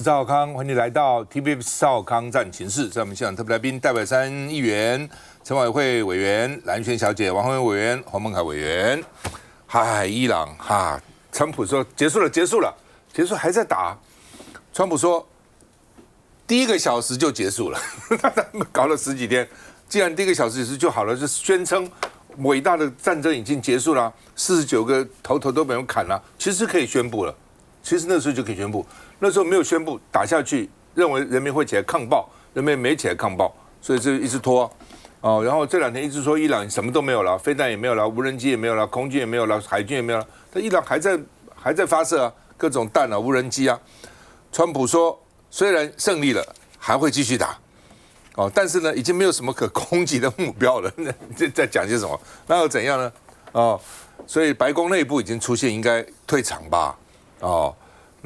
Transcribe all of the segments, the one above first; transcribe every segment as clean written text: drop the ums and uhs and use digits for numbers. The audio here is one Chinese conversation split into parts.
赵少康，欢迎来到 TVB 赵少康战情室。在我们现场特别来宾，戴百山议员、陈委会委员、蓝轩小姐、王宏威委员、洪孟凯委员。嗨，伊朗哈，川普说结束了，结束了，结束还在打。川普说第一个小时就结束了，他们搞了10几天，既然第一个小时就好了，就宣称伟大的战争已经结束了，49个头都没有砍了，其实可以宣布了。其实那时候就可以宣布，那时候没有宣布打下去，认为人民会起来抗暴，人民没起来抗暴，所以就一直拖，然后这2天一直说伊朗什么都没有了，飞弹也没有了，无人机也没有了，空军也没有了，海军也没有了，但伊朗还在发射啊，各种弹啊，无人机啊。川普说，虽然胜利了，还会继续打，但是呢，已经没有什么可攻击的目标了，这在讲些什么？那又怎样呢？所以白宫内部已经出现应该退场吧。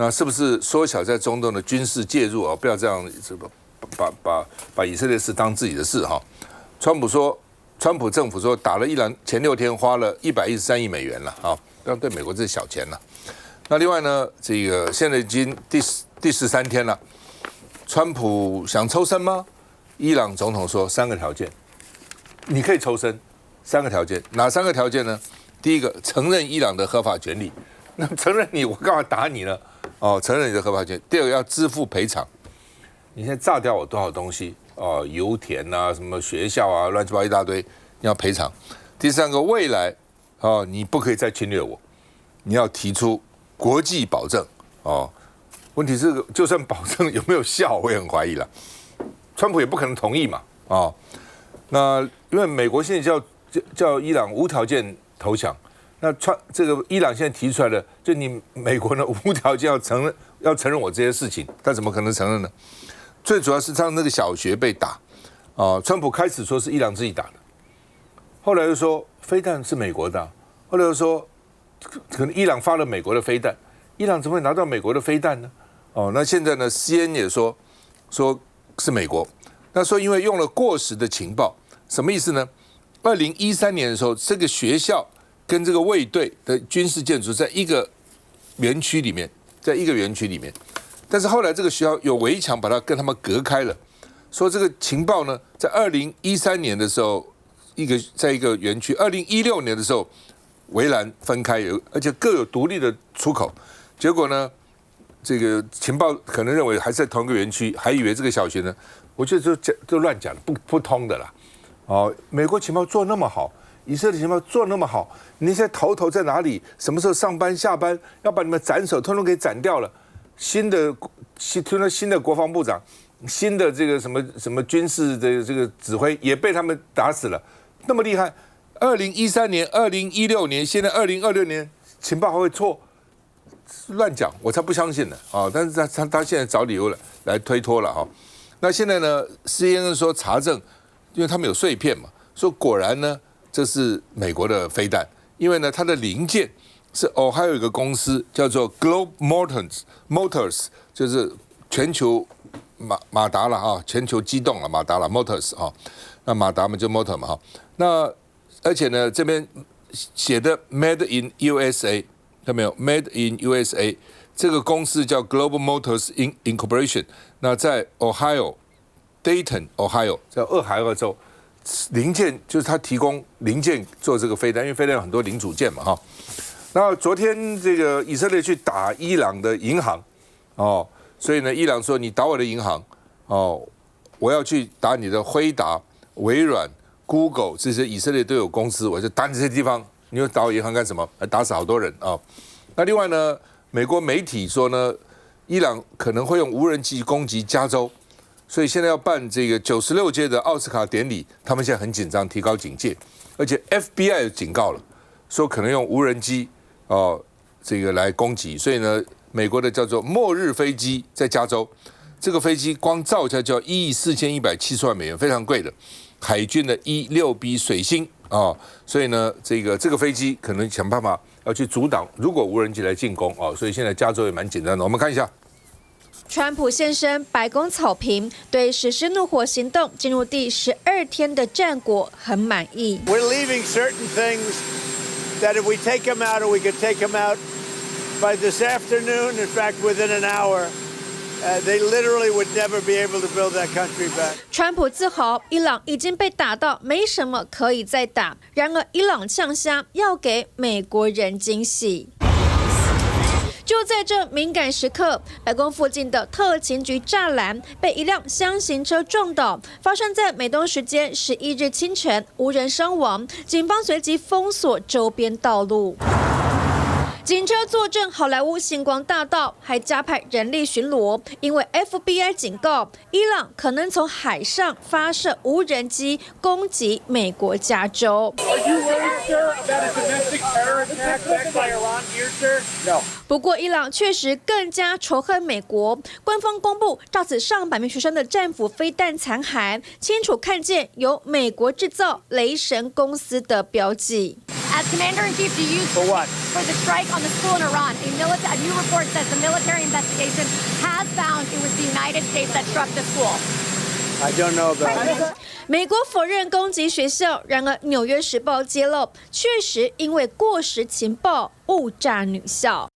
那是不是缩小在中东的军事介入啊？不要这样，把以色列事当自己的事哈。川普政府说打了伊朗前6天花了113亿美元了啊，但对美国这是小钱了。那另外呢，这个现在已经第13天了，川普想抽身吗？伊朗总统说3个条件，你可以抽身，3个条件，哪3个条件呢？第一个，承认伊朗的合法权利。那承认你，我干嘛打你呢？承认你的合法权。第二个要支付赔偿，你现在炸掉我多少东西？油田啊，什么学校啊，乱七八糟一大堆，你要赔偿。第三个，未来你不可以再侵略我，你要提出国际保证。问题是就算保证有没有效，我也很怀疑了。川普也不可能同意嘛。那因为美国现在叫伊朗无条件投降。那这个伊朗现在提出来的，就你美国呢无条件要承认我这些事情，他怎么可能承认呢？最主要是他那个小学被打，川普开始说是伊朗自己打的，后来又说飞弹是美国的，后来又说可能伊朗发了美国的飞弹，伊朗怎么会拿到美国的飞弹呢？那现在呢 CNN 也说是美国，那说因为用了过时的情报，什么意思呢？2013年的时候，这个学校跟这个卫队的军事建筑在一个园区里面，但是后来这个学校有围墙把它跟他们隔开了，说这个情报呢，在2013年的时候，在一个园区，2016年的时候围栏分开，而且各有独立的出口，结果呢，这个情报可能认为还在同一个园区，还以为这个小学呢，我觉得就乱讲，不通的啦。美国情报做那么好。以色列情报做那么好，你现在头在哪里？什么时候上班下班？要把你们斩首，通通给斩掉了。新的国防部长，新的这个什么军事的这个指挥也被他们打死了，那么厉害。2013年、2016年，现在2026年，情报还会错？乱讲，我才不相信呢但是他现在找理由来推脱了那现在呢 ，CNN 说查证，因为他们有碎片嘛，说果然呢。这是美国的飞弹，因为呢，它的零件是还有一个公司叫做 Globe Motors， 就是全球马达了全球机动了马达了 Motors 那马达嘛就 Motor 嘛那而且呢这边写的 Made in USA， 看到没有 ？Made in USA， 这个公司叫 Global Motors Incorporation， 那在 Dayton Ohio， 在俄亥俄州。零件就是他提供零件做这个飞弹，因为飞弹有很多零组件嘛那昨天这个以色列去打伊朗的银行所以呢，伊朗说你打我的银行我要去打你的辉达、微软、Google 这些以色列都有公司，我就打你这些地方，你又打我银行干什么？打死好多人那另外呢，美国媒体说呢，伊朗可能会用无人机攻击加州。所以现在要办这个96届的奥斯卡典礼，他们现在很紧张，提高警戒，而且 FBI 警告了，说可能用无人机这个来攻击。所以呢，美国的叫做末日飞机在加州，这个飞机光造价就要14170万美元，非常贵的。海军的E-6B 水星所以呢，这个飞机可能想办法要去阻挡，如果无人机来进攻所以现在加州也蛮紧张的。我们看一下。川普现身白宫草坪，对实施怒火行动进入第12天的战果很满意。We're leaving certain things that if we take them out, or we could take them out by this afternoon. In fact, within an hour, they literally would never be able to build that country back. 川普自豪，伊朗已经被打到没什么可以再打。然而，伊朗呛虾要给美国人惊喜。就在这敏感时刻，白宫附近的特勤局栅栏被一辆箱型车撞倒，发生在美东时间11日清晨，无人伤亡。警方随即封锁周边道路。警车坐镇好莱坞星光大道，还加派人力巡逻，因为 FBI 警告伊朗可能从海上发射无人机攻击美国加州。不过，伊朗确实更加仇恨美国。官方公布照此上百名学生的战斧飞弹残骸，清楚看见由美国制造雷神公司的标记。As Commander-in-Chief, do you For what? for the strike on the school in Iran? A new report says the military investigation has found it was the United States that struck the school. I don't know about it. 美国否认攻击学校，然而《纽约时报》揭露，确实因为过时情报误炸女校。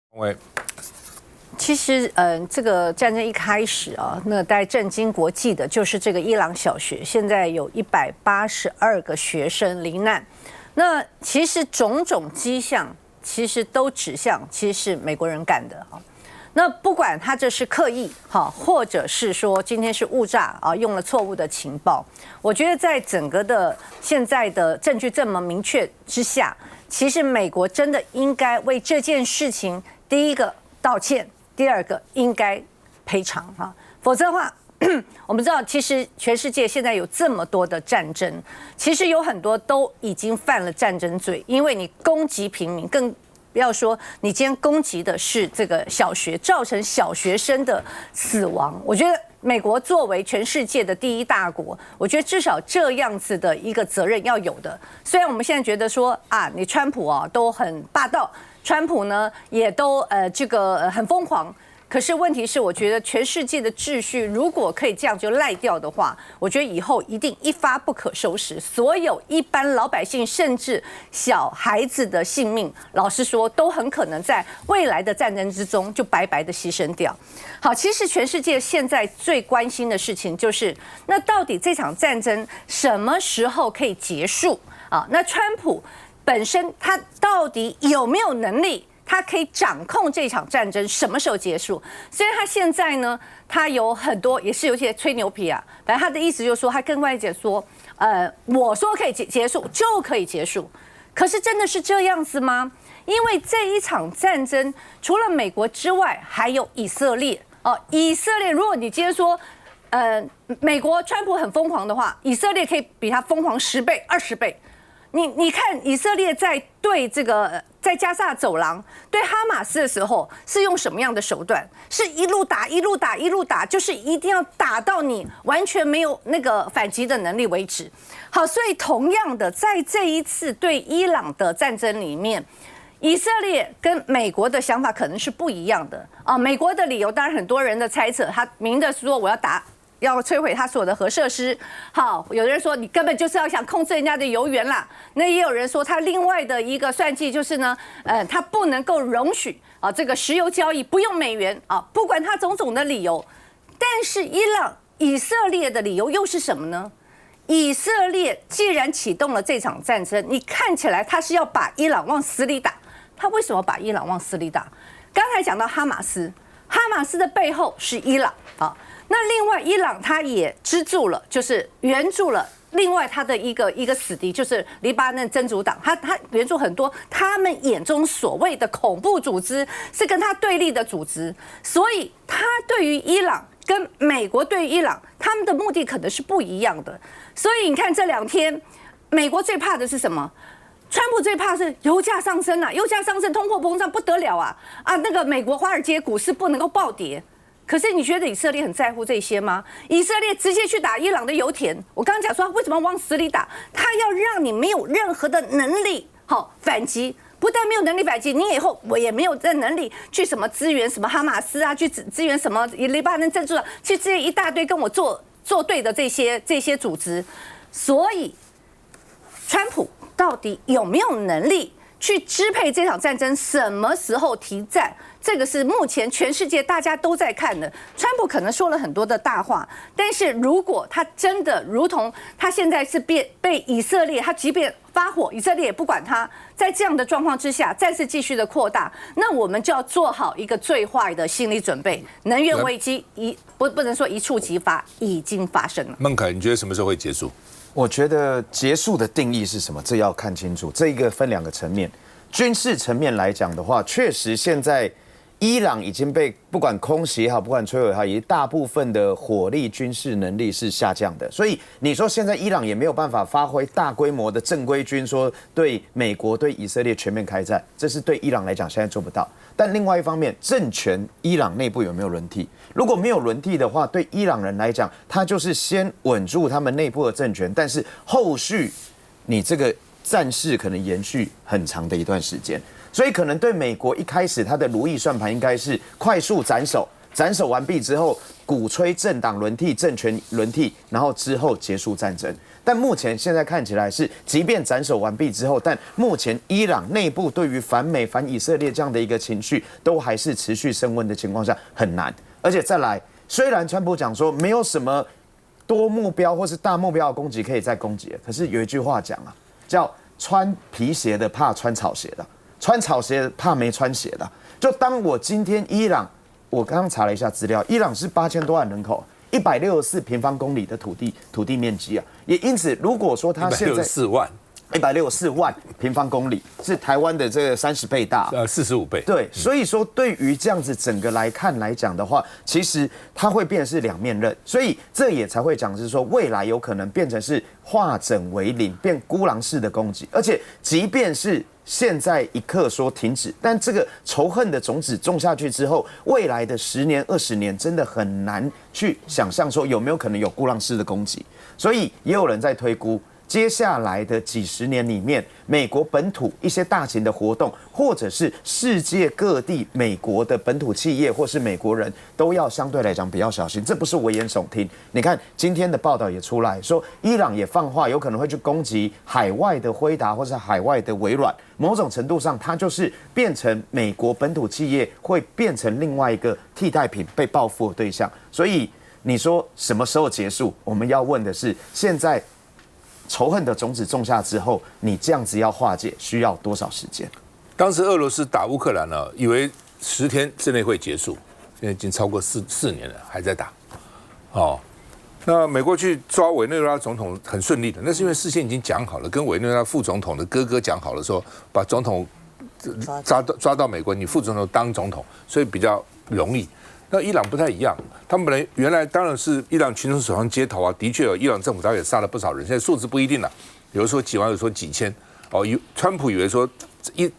其实，这个战争一开始啊，那带震惊国际的就是这个伊朗小学，现在有182个学生罹难。那其实种种迹象，其实都指向其实是美国人干的哈。那不管他这是刻意哈，或者是说今天是误炸啊，用了错误的情报，我觉得在整个的现在的证据这么明确之下，其实美国真的应该为这件事情，第一个道歉，第二个应该赔偿哈，否则的话。我们知道，其实全世界现在有这么多的战争，其实有很多都已经犯了战争罪，因为你攻击平民，更不要说你今天攻击的是这个小学，造成小学生的死亡。我觉得美国作为全世界的第一大国，我觉得至少这样子的一个责任要有的。虽然我们现在觉得说啊，你川普啊都很霸道，川普呢也都这个很疯狂。可是问题是，我觉得全世界的秩序如果可以这样就赖掉的话，我觉得以后一定一发不可收拾。所有一般老百姓，甚至小孩子的性命，老实说，都很可能在未来的战争之中就白白的牺牲掉。好，其实全世界现在最关心的事情就是，那到底这场战争什么时候可以结束啊？那川普本身他到底有没有能力？他可以掌控这场战争什么时候结束？虽然他现在呢，他有很多也是有些吹牛皮啊，反正他的意思就是说，他跟外界说，我说可以结束就可以结束，可是真的是这样子吗？因为这一场战争除了美国之外，还有以色列哦。以色列，如果你今天说，美国川普很疯狂的话，以色列可以比他疯狂10倍、20倍。你看以色列在对这个在加萨走廊对哈马斯的时候是用什么样的手段？是一路打一路打一路打，就是一定要打到你完全没有那个反击的能力为止。好，所以同样的，在这一次对伊朗的战争里面，以色列跟美国的想法可能是不一样的啊。美国的理由当然很多人的猜测，他明的说我要摧毁他所有的核设施。好，有人说你根本就是要想控制人家的油源啦。那也有人说他另外的一个算计就是呢，他不能够容许啊这个石油交易不用美元啊，不管他种种的理由。但是以色列的理由又是什么呢？以色列既然启动了这场战争，你看起来他是要把伊朗往死里打。他为什么把伊朗往死里打？刚才讲到哈马斯的背后是伊朗啊。那另外，伊朗他也资助了，就是援助了另外他的一个死敌，就是黎巴嫩真主党，他援助很多他们眼中所谓的恐怖组织，是跟他对立的组织，所以他对于伊朗跟美国对于伊朗，他们的目的可能是不一样的。所以你看这2天，美国最怕的是什么？川普最怕是油价上升啊，油价上升，通货膨胀不得了啊！那个美国华尔街股市不能够暴跌。可是你觉得以色列很在乎这些吗？以色列直接去打伊朗的油田，我刚刚讲说为什么往死里打，他要让你没有任何的能力反击，不但没有能力反击，你以后我也没有这能力去什么支援什么哈马斯啊，去支援什么黎巴嫩政治，去支援一大堆跟我作对的这些组织。所以川普到底有没有能力去支配这场战争，什么时候提战？这个是目前全世界大家都在看的。川普可能说了很多的大话，但是如果他真的如同他现在是被以色列，他即便发火，以色列也不管他，在这样的状况之下，战事继续的扩大，那我们就要做好一个最坏的心理准备。能源危机不能说一触即发，已经发生了。孟凯，你觉得什么时候会结束？我觉得结束的定义是什么？这要看清楚。这一个分2个层面，军事层面来讲的话，确实现在伊朗已经被不管空袭也好，不管摧毁也好，一大部分的火力军事能力是下降的。所以你说现在伊朗也没有办法发挥大规模的正规军，说对美国、对以色列全面开战，这是对伊朗来讲现在做不到。但另外一方面，政权伊朗内部有没有轮替？如果没有轮替的话，对伊朗人来讲，他就是先稳住他们内部的政权，但是后续你这个战事可能延续很长的一段时间。所以可能对美国一开始他的如意算盘应该是快速斩首，斩首完毕之后鼓吹政党轮替、政权轮替，然后之后结束战争。但目前现在看起来是，即便斩首完毕之后，但目前伊朗内部对于反美、反以色列这样的一个情绪都还是持续升温的情况下很难。而且再来，虽然川普讲说没有什么多目标或是大目标的攻击可以再攻击了，可是有一句话讲啊，叫穿皮鞋的怕穿草鞋的。穿草鞋怕没穿鞋的，就当我今天伊朗，我刚刚查了一下资料，伊朗是8000多万人口，164平方公里的土地面积啊，也因此如果说他现在164万平方公里是台湾的这个30倍大，45倍。对，所以说对于这样子整个来看来讲的话，其实它会变成是2面刃，所以这也才会讲是说未来有可能变成是化整为零，变孤狼式的攻击，而且即便是现在一刻说停止，但这个仇恨的种子种下去之后，未来的10年、20年真的很难去想象说有没有可能有孤狼式的攻击，所以也有人在推估。接下来的几十年里面，美国本土一些大型的活动，或者是世界各地美国的本土企业或是美国人都要相对来讲比较小心。这不是危言耸听。你看今天的报道也出来说，伊朗也放话，有可能会去攻击海外的辉达或是海外的微软。某种程度上，它就是变成美国本土企业会变成另外一个替代品被报复的对象。所以你说什么时候结束？我们要问的是现在。仇恨的种子种下之后，你这样子要化解需要多少时间？当时俄罗斯打乌克兰呢，以为10天之内会结束，现在已经超过4年了，还在打。哦，那美国去抓委内瑞拉总统很顺利的，那是因为事先已经讲好了，跟委内瑞拉副总统的哥哥讲好了，说把总统抓到美国，你副总统当总统，所以比较容易。那伊朗不太一样，他们本来原来当然是伊朗群众手上街头啊，的确有伊朗政府他也杀了不少人，现在数字不一定了，有的说几万，有的说几千。哦，川普以为说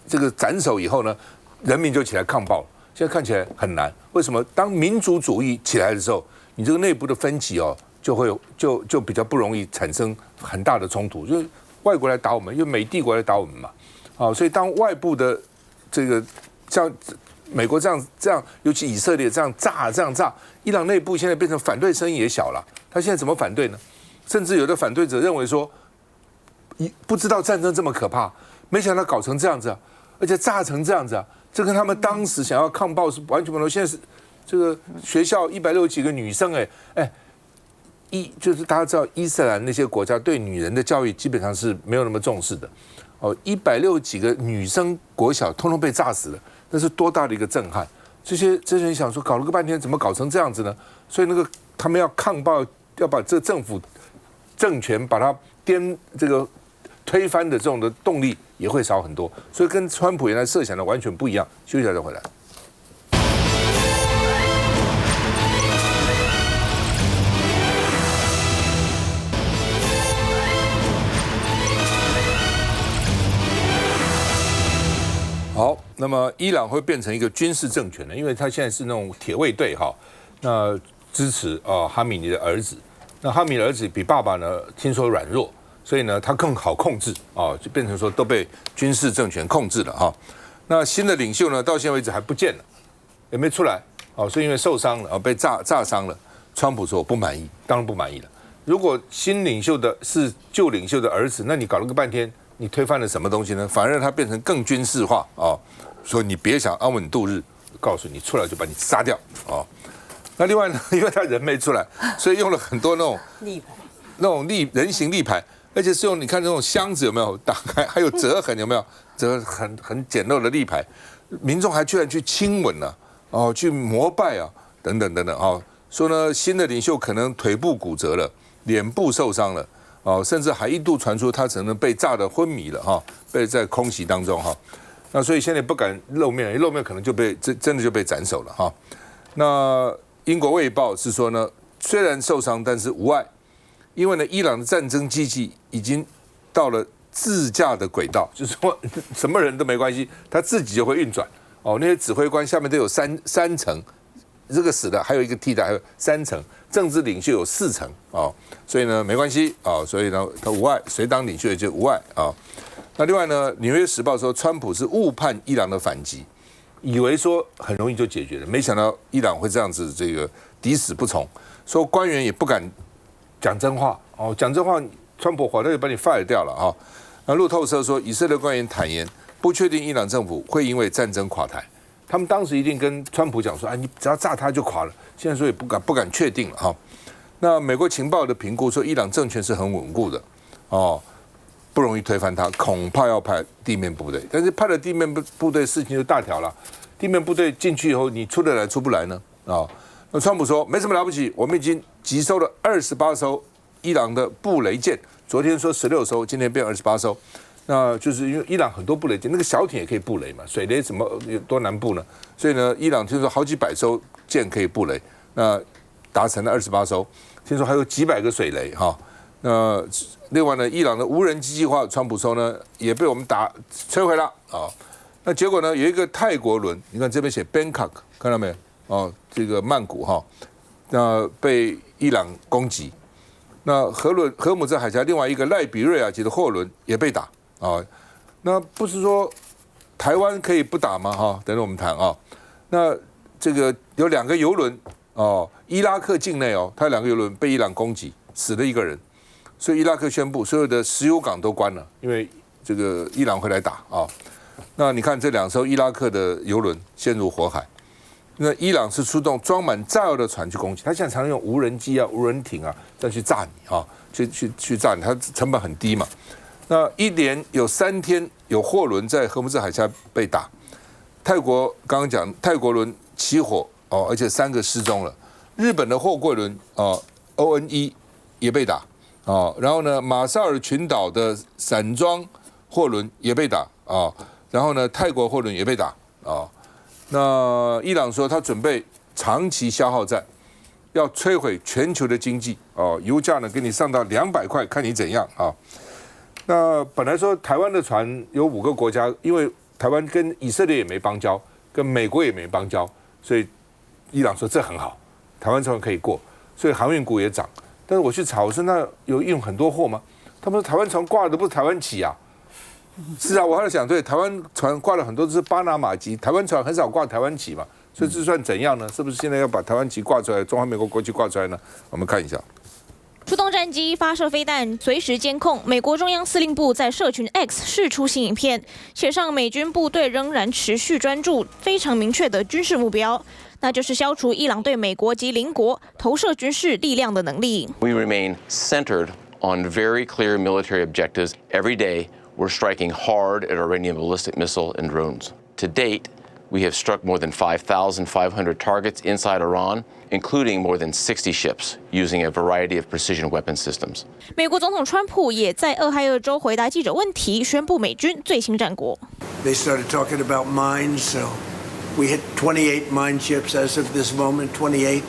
这个斩首以后呢，人民就起来抗暴，现在看起来很难。为什么？当民族主义起来的时候，你这个内部的分歧哦，就比较不容易产生很大的冲突，就是外国来打我们，因为美帝国来打我们嘛。哦，所以当外部的这个像。美国这样，尤其以色列这样炸，伊朗内部现在变成反对声音也小了。他现在怎么反对呢？甚至有的反对者认为说，不知道战争这么可怕，没想到搞成这样子啊，而且炸成这样子啊，这跟他们当时想要抗暴是完全不同。现在是这个学校160几个女生，就是大家知道伊斯兰那些国家对女人的教育基本上是没有那么重视的。哦，160几个女生国小通通被炸死了。那是多大的一个震撼！这些人想说，搞了个半天，怎么搞成这样子呢？所以他们要抗暴，要把这个政府政权把它推翻的这种的动力也会少很多。所以跟川普原来设想的完全不一样。休息一下再回来。好，那么伊朗会变成一个军事政权呢？因为他现在是那种铁卫队哈，那支持哈米尼的儿子。那哈米尼的儿子比爸爸呢，听说软弱，所以呢他更好控制啊，就变成说都被军事政权控制了哈。那新的领袖呢，到现在为止还不见了，也没出来哦，所以因为受伤了被炸伤了。川普说我不满意，当然不满意了。如果新领袖的是旧领袖的儿子，那你搞了个半天，你推翻了什么东西呢？反而让它变成更军事化啊！说你别想安稳度日，告诉你出来就把你杀掉啊！那另外呢，因为他人没出来，所以用了很多那种人形立牌，而且是用你看那种箱子有没有打开，还有折痕有没有？折很简陋的立牌，民众还居然去亲吻了去膜拜啊，等等等等啊！说呢，新的领袖可能腿部骨折了，脸部受伤了。甚至还一度传出他可能被炸得昏迷了被在空袭当中那所以现在不敢露面，一露面可能就被真的就被斩首了那英国卫报是说呢，虽然受伤，但是无碍，因为呢，伊朗的战争机器已经到了自驾的轨道，就是说什么人都没关系，他自己就会运转那些指挥官下面都有三层。这个死的还有一个替代，还有3层，政治领袖有4层所以呢没关系所以呢他无碍，谁当领袖也就无碍那另外呢，《纽约时报》说，川普是误判伊朗的反击，以为说很容易就解决了，没想到伊朗会这样子这个抵死不从，说官员也不敢讲真话讲真话，川普火他就把你 fire 掉了那路透社说，以色列官员坦言，不确定伊朗政府会因为战争垮台。他们当时一定跟川普讲说，你只要炸他就垮了。现在说也不敢确定了那美国情报的评估说，伊朗政权是很稳固的不容易推翻它，恐怕要派地面部队。但是派了地面部队，事情就大条了。地面部队进去以后，你出得来出不来呢那川普说没什么了不起，我们已经击收了28艘伊朗的布雷舰，昨天说16艘，今天变28艘。那就是因为伊朗很多布雷舰，那个小艇也可以布雷嘛，水雷怎么有多难布呢？所以呢，伊朗听说好几百艘舰可以布雷，那达成了28艘，听说还有几百个水雷那另外呢，伊朗的无人机计划，川普说呢也被我们摧毁了那结果呢，有一个泰国轮，你看这边写 Bangkok， 看到没有这个曼谷那被伊朗攻击。那荷姆兹海峡另外一个赖比瑞亚籍的货轮也被打那不是说台湾可以不打吗？等等我们谈那这个有2个油轮伊拉克境内它有2个油轮被伊朗攻击，死了1个人，所以伊拉克宣布所有的石油港都关了，因为这个伊朗会来打那你看这2艘伊拉克的油轮陷入火海，那伊朗是出动装满炸药的船去攻击，他现在常用无人机无人艇再去炸你去炸你，它成本很低嘛。那一连有3天有货轮在荷姆兹海峡被打，泰国刚刚讲泰国轮起火而且3个失踪了，日本的货柜轮ONE 也被打然后呢马绍尔群岛的散装货轮也被打然后呢泰国货轮也被打那伊朗说他准备长期消耗战，要摧毁全球的经济油价呢给你上到200块，看你怎样那本来说台湾的船有5个国家，因为台湾跟以色列也没邦交，跟美国也没邦交，所以伊朗说这很好，台湾船可以过，所以航运股也涨。但是我去查，我说那有运很多货吗？他们说台湾船挂的不是台湾旗是我还在想，对，台湾船挂了很多都是巴拿马籍，台湾船很少挂台湾旗嘛，所以这算怎样呢？是不是现在要把台湾旗挂出来，中华民国国旗挂出来呢？我们看一下。出动战机发射飞弹，随时监控。美国中央司令部在社群 X 释出新影片，写上美军部队仍然持续专注非常明确的军事目标，那就是消除伊朗对美国及邻国投射军事力量的能力。We remain centered on very clear military objectives. Every day, we're striking hard at Iranian ballistic missile and drones. To date, we have struck more than 5,500 targets inside Iran, including more than 60 ships, using a variety of precision weapon systems. 美国总统川普也在俄亥俄州回答记者问题，宣布美军最新战果。They started talking about mines, so we hit 28 mine ships as of this moment. 28,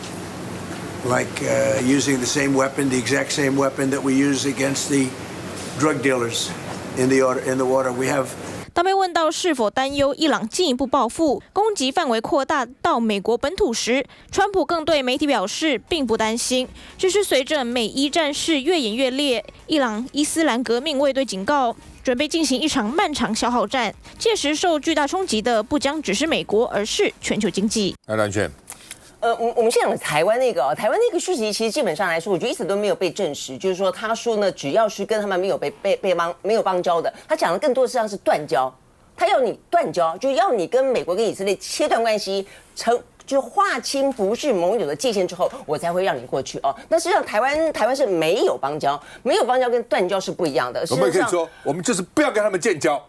like using the same weapon, the exact same weapon that we use against the drug dealers in the water. We have. 当被问到是否担忧伊朗进一步报复、攻击范围扩大到美国本土时，川普更对媒体表示并不担心，只是随着美伊战事越演越烈，伊朗伊斯兰革命卫队警告，准备进行一场漫长消耗战，届时受巨大冲击的不将只是美国，而是全球经济。来，蓝轩，我们现在讲台湾那个讯息，其实基本上来说，我觉得一直都没有被证实。就是说，他说呢，只要是跟他们没有邦交的，他讲的更多实际上是断交。他要你断交，就要你跟美国跟以色列切断关系，就划清不是盟友的界限之后，我才会让你过去哦。那实际上台湾是没有邦交，没有邦交跟断交是不一样的。我们可以说，我们就是不要跟他们建交。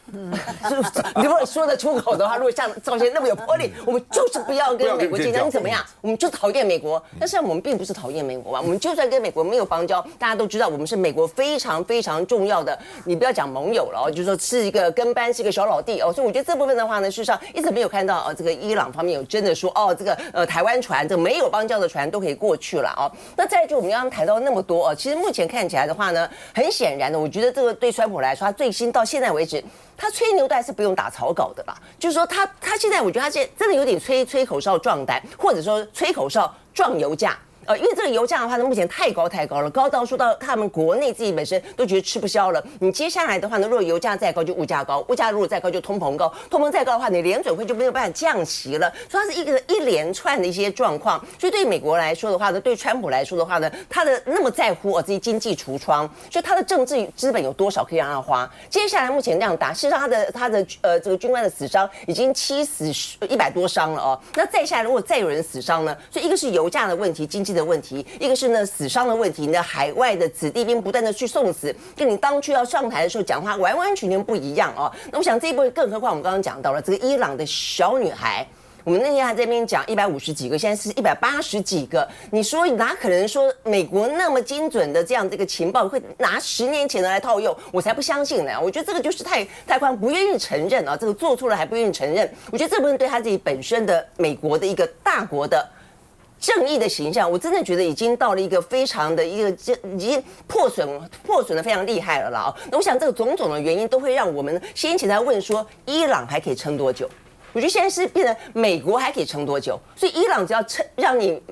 你如果说得出口的话，如果像赵先生那么有魄力，我们就是不要跟美国建交，你怎么样？我们就讨厌美国。但是我们并不是讨厌美国嘛，我们就算跟美国没有邦交，大家都知道我们是美国非常非常重要的，你不要讲盟友了哦，就是说是一个跟班，是一个小老弟哦。所以我觉得这部分的话呢，事实上一直没有看到这个伊朗方面有真的说这个台湾船这个没有邦交的船都可以过去了哦。那再来就我们刚刚谈到那么多其实目前看起来的话呢，很显然的，我觉得这个对川普来说，他最新到现在为止。他吹牛蛋是不用打草稿的啦，就是说他现在我觉得他现在真的有点吹口哨壮胆，或者说吹口哨壮油价。因为这个油价的话呢，目前太高了，高到说到他们国内自己本身都觉得吃不消了。你接下来的话呢，如果油价再高就物价高，物价如果再高就通膨高，通膨再高的话，你联准会就没有办法降息了。所以它是一连串的一些状况。所以对美国来说的话呢，对川普来说的话呢，他的那么在乎自己经济橱窗，所以他的政治资本有多少可以让他花？接下来目前这样打，事实上他的这个军官的死伤已经100多伤了哦。那再下来如果再有人死伤呢？所以一个是油价的问题，经济的问题，一个是呢死伤的问题，你的海外的子弟兵不断的去送死，跟你当初要上台的时候讲话完完全全不一样哦。那我想这一波，更何况我们刚刚讲到了这个伊朗的小女孩。我们那天还在那边讲150几个，现在是180几个。你说哪可能说美国那么精准的这样这个情报会拿10年前的来套用？我才不相信呢！我觉得这个就是太宽，不愿意承认啊，这个做错了还不愿意承认。我觉得这部分对他自己本身的美国的一个大国的正义的形象，我真的觉得已经到了一个非常的一个已经破损的非常厉害了啦。那我想这个种种的原因都会让我们先前在问说，伊朗还可以撑多久？我觉得现在是变成美国还可以撑多久？所以伊朗只要撑，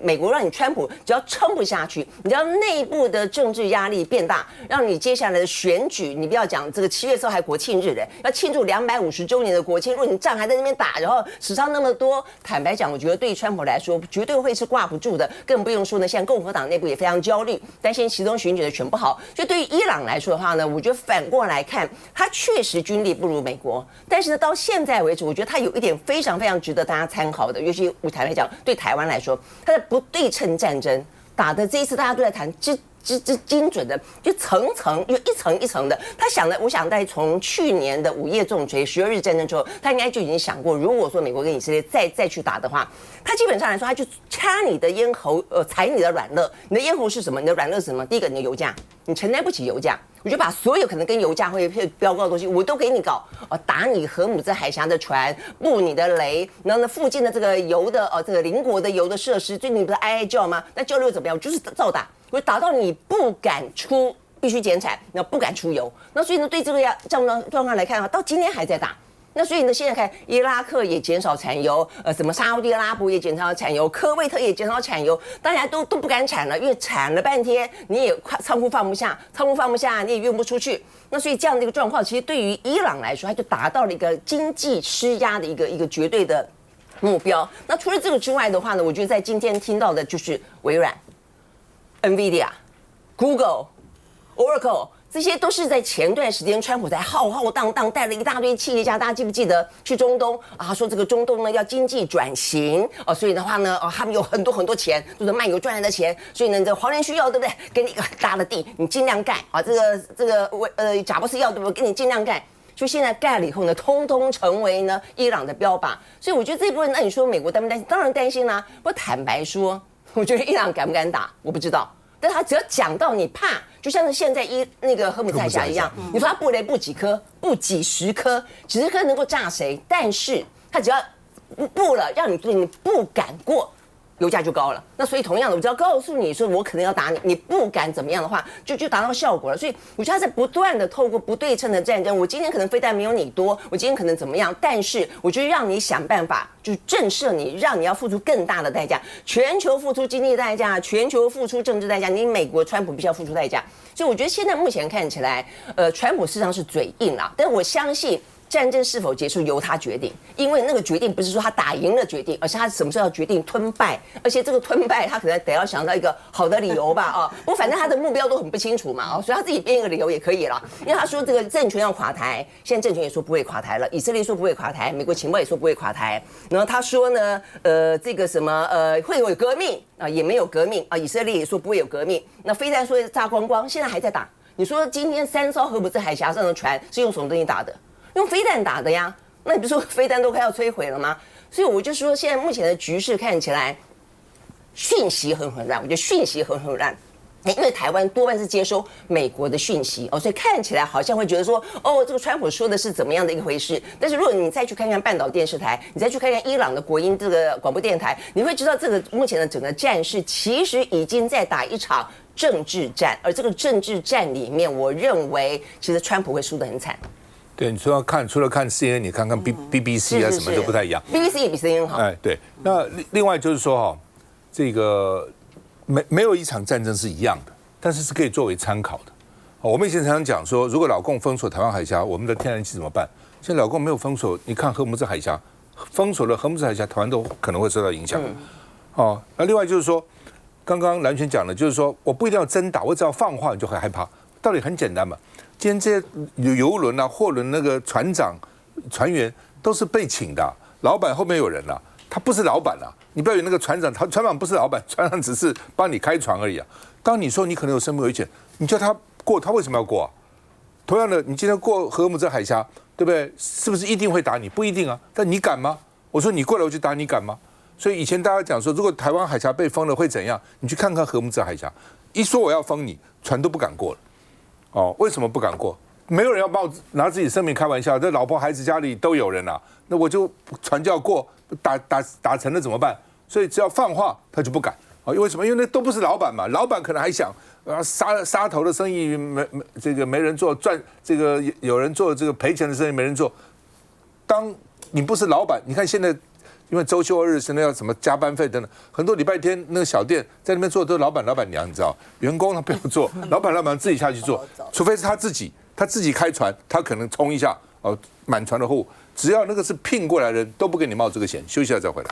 美国让你川普只要撑不下去，你只要内部的政治压力变大，让你接下来的选举，你不要讲这个7月4号还国庆日要庆祝250周年的国庆，如果你仗还在那边打，然后死伤那么多，坦白讲，我觉得对于川普来说绝对会是挂不住的，更不用说呢，现在共和党内部也非常焦虑，担心其中选举的选不好。所以对于伊朗来说的话呢，我觉得反过来看，他确实军力不如美国，但是呢，到现在为止，我觉得他有一点非常非常值得大家参考的，尤其舞台来讲，对台湾来说，它的不对称战争打的这一次大家都在谈精准的，就层层就一层一层的。我想在从去年的5夜重锤12日战争之后，他应该就已经想过，如果说美国跟以色列再去打的话，他基本上来说，他就掐你的咽喉，踩你的软肋。你的咽喉是什么？你的软肋是什么？第一个，你的油价，你承担不起油价。我就把所有可能跟油价会飙高的东西，我都给你搞，打你荷姆兹海峡的船，布你的雷，然后呢附近的这个油的这个邻国的油的设施，最近你不是哀叫吗？那叫又怎么样？我就是照打，我打到你不敢出，必须减产，那不敢出油。那所以呢，对这个状况来看的话，到今天还在打。那所以呢，现在看伊拉克也减少产油，什么沙烏地阿拉伯也减少产油，科威特也减少产油，大家都不敢产了，因为产了半天你也仓库放不下，你也运不出去。那所以这样的一个状况，其实对于伊朗来说，它就达到了一个经济施压的一个绝对的目标。那除了这个之外的话呢，我觉得在今天听到的就是微软、NVIDIA、Google、Oracle。这些都是在前段时间，川普才浩浩荡荡带了一大堆企业家，大家记不记得去中东啊？说这个中东呢要经济转型所以的话呢，他们有很多钱，都是卖油赚来的钱，所以呢，这黄人需要对不对？给你一个很大的地，你尽量盖啊。这个贾布斯要对不对？给你尽量盖。所以现在盖了以后呢，通通成为呢伊朗的标靶。所以我觉得这一部分，那你说美国担不担心？当然担心啦。不过坦白说，我觉得伊朗敢不敢打，我不知道。但他只要讲到你怕，就像是现在那个荷姆兹海峡一样，你说他布雷布几颗，布几十颗，几十颗能够炸谁？但是他只要布了，让你不敢过，油价就高了。那所以同样的，我只要告诉你说我可能要打你，你不敢怎么样的话，就达到效果了。所以我觉得他在不断的透过不对称的战争，我今天可能飞弹没有你多，我今天可能怎么样，但是我就让你想办法，就是震慑你，让你要付出更大的代价，全球付出经济代价，全球付出政治代价，你美国川普必须要付出代价。所以我觉得现在目前看起来，川普事实上是嘴硬啦，但我相信。战争是否结束由他决定，因为那个决定不是说他打赢了决定，而是他什么时候要决定吞败，而且这个吞败他可能得要想到一个好的理由吧啊，不过反正他的目标都很不清楚嘛啊，所以他自己编一个理由也可以了，因为他说这个政权要垮台，现在政权也说不会垮台了，以色列说不会垮台，美国情报也说不会垮台，然后他说呢这个什么会有革命啊，也没有革命啊，以色列也说不会有革命，那飞弹说炸光光，现在还在打。你说今天3艘荷姆兹海峡上的船是用什么东西打的？用飞弹打的呀。那你不是说飞弹都快要摧毁了吗？所以我就说，现在目前的局势看起来讯息很乱，我觉得讯息很乱。因为台湾多半是接收美国的讯息哦，所以看起来好像会觉得说，哦，这个川普说的是怎么样的一个回事。但是如果你再去看看半岛电视台，你再去看看伊朗的国营这个广播电台，你会知道这个目前的整个战事其实已经在打一场政治战，而这个政治战里面，我认为其实川普会输得很惨。对，你说要看，除了看 CNN， 你看看 BBC 啊，什么都不太一样。BBC 也比 CNN 好。哎，对。那另外就是说哈，这个没有一场战争是一样的，但是是可以作为参考的。我们以前常常讲说，如果老共封锁台湾海峡，我们的天然气怎么办？现在老共没有封锁，你看荷姆兹海峡，封锁了荷姆兹海峡，台湾都可能会受到影响。哦，那另外就是说，刚刚蓝泉讲的，就是说我不一定要真打，我只要放话你就很害怕。道理很简单嘛。今天这些游轮啊、货轮那个船长、船员都是被请的，老板后面有人了，他不是老板啊。你不要以为那个船长，船长不是老板，船长只是帮你开船而已啊。当你说你可能有生命危险，你叫他过，他为什么要过啊？同样的，你今天过荷姆兹海峡，对不对？是不是一定会打你？不一定啊。但你敢吗？我说你过来我就打你，敢吗？所以以前大家讲说，如果台湾海峡被封了会怎样？你去看看荷姆兹海峡，一说我要封你，船都不敢过了。哦，为什么不敢过？没有人要拿自己生命开玩笑，这老婆孩子家里都有人啊，那我就船就要过，打沉了怎么办？所以只要放话，他就不敢。哦，为什么？因为那都不是老板嘛，老板可能还想杀头的生意没人做，赚这个有人做，这个赔钱的生意没人做。当你不是老板，你看现在。因为周休2日现在要什么加班费等等，很多礼拜天那个小店在那边做的都是老板娘，你知道，员工他不要做，老板娘自己下去做，除非是他自己开船，他可能冲一下满船的货物，只要那个是聘过来的人都不给你冒这个险。休息一下再回来。